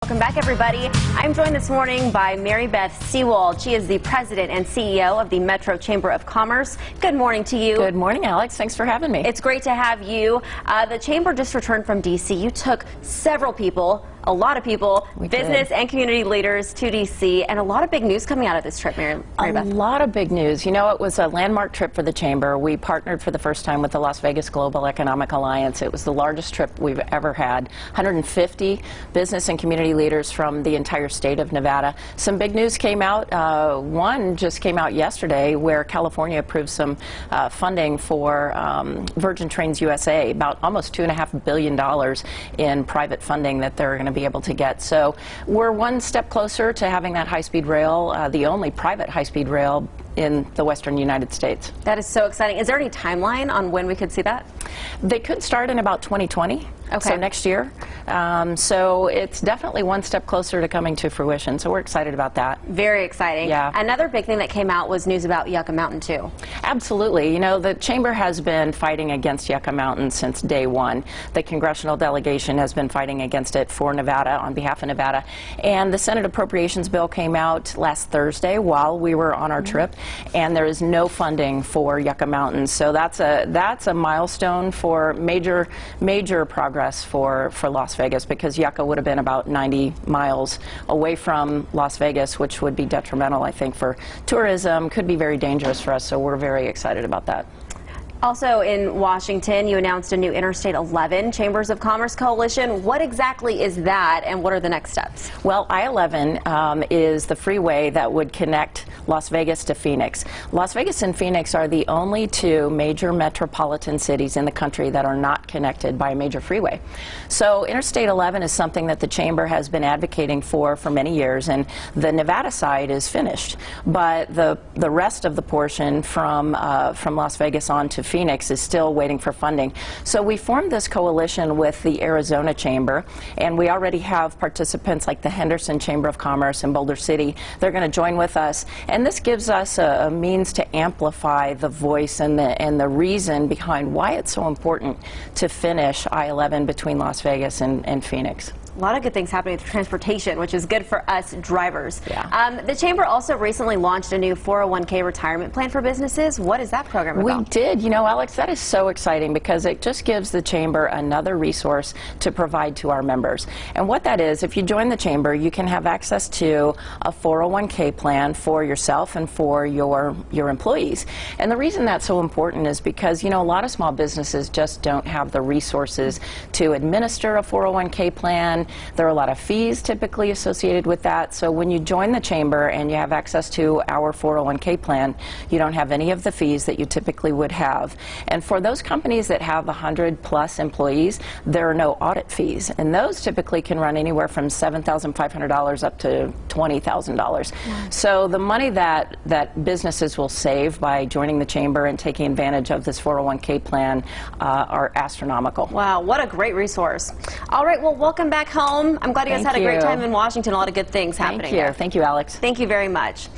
Welcome back, everybody. I'm joined this morning by Mary Beth Seawald. She is the president and CEO of the Metro Chamber of Commerce. Good morning to you. Good morning, Alex. Thanks for having me. It's great to have you. The Chamber just returned from D.C. You took several people, a lot of people, business and community leaders to D.C., and a lot of big news coming out of this trip, Mary Beth. A lot of big news. You know, it was a landmark trip for the Chamber. We partnered for the first time with the Las Vegas Global Economic Alliance. It was the largest trip we've ever had. 150 business and community leaders from the entire state of Nevada. Some big news came out. One just came out yesterday where California approved some funding for Virgin Trains USA, about almost $2.5 billion in private funding that they're going to be able to get. So we're one step closer to having that high-speed rail, the only private high-speed rail in the western United States. That is so exciting. Is there any timeline on when we could see that? They could start in about 2020, okay. So next year. So it's definitely one step closer to coming to fruition, so we're excited about that. Very exciting. Yeah. Another big thing that came out was news about Yucca Mountain, too. Absolutely. You know, the Chamber has been fighting against Yucca Mountain since day one. The congressional delegation has been fighting against it for Nevada, on behalf of Nevada. And the Senate Appropriations Bill came out last Thursday while we were on our trip, and there is no funding for Yucca Mountain. So that's a milestone for major progress for Las Vegas, because Yucca would have been about 90 miles away from Las Vegas, which would be detrimental, I think, for tourism, could be very dangerous for us, so we're very excited about that. Also in Washington, you announced a new Interstate 11 Chambers of Commerce coalition. What exactly is that, and what are the next steps? Well, I-11 is the freeway that would connect Las Vegas to Phoenix. Las Vegas and Phoenix are the only two major metropolitan cities in the country that are not connected by a major freeway. So Interstate 11 is something that the Chamber has been advocating for many years, and the Nevada side is finished. But the rest of the portion from Las Vegas on to Phoenix is still waiting for funding. So we formed this coalition with the Arizona Chamber, and we already have participants like the Henderson Chamber of Commerce in Boulder City. They're going to join with us, and this gives us a means to amplify the voice and the reason behind why it's so important to finish I-11 between Las Vegas and Phoenix. A lot of good things happening with transportation, which is good for us drivers. Yeah. The Chamber also recently launched a new 401k retirement plan for businesses. What is that program about? We did. You know, Alex, that is so exciting because it just gives the Chamber another resource to provide to our members. And what that is, if you join the Chamber, you can have access to a 401k plan for yourself and for your employees. And the reason that's so important is because, you know, a lot of small businesses just don't have the resources to administer a 401k plan. There are a lot of fees typically associated with that. So when you join the Chamber and you have access to our 401k plan, you don't have any of the fees that you typically would have. And for those companies that have 100+ employees, there are no audit fees. And those typically can run anywhere from $7,500 up to $20,000. So the money that businesses will save by joining the Chamber and taking advantage of this 401k plan are astronomical. Wow, what a great resource. All right, well, welcome back home. I'm glad you guys had a great time in Washington. A lot of good things happening there. Thank you, Alex. Thank you very much.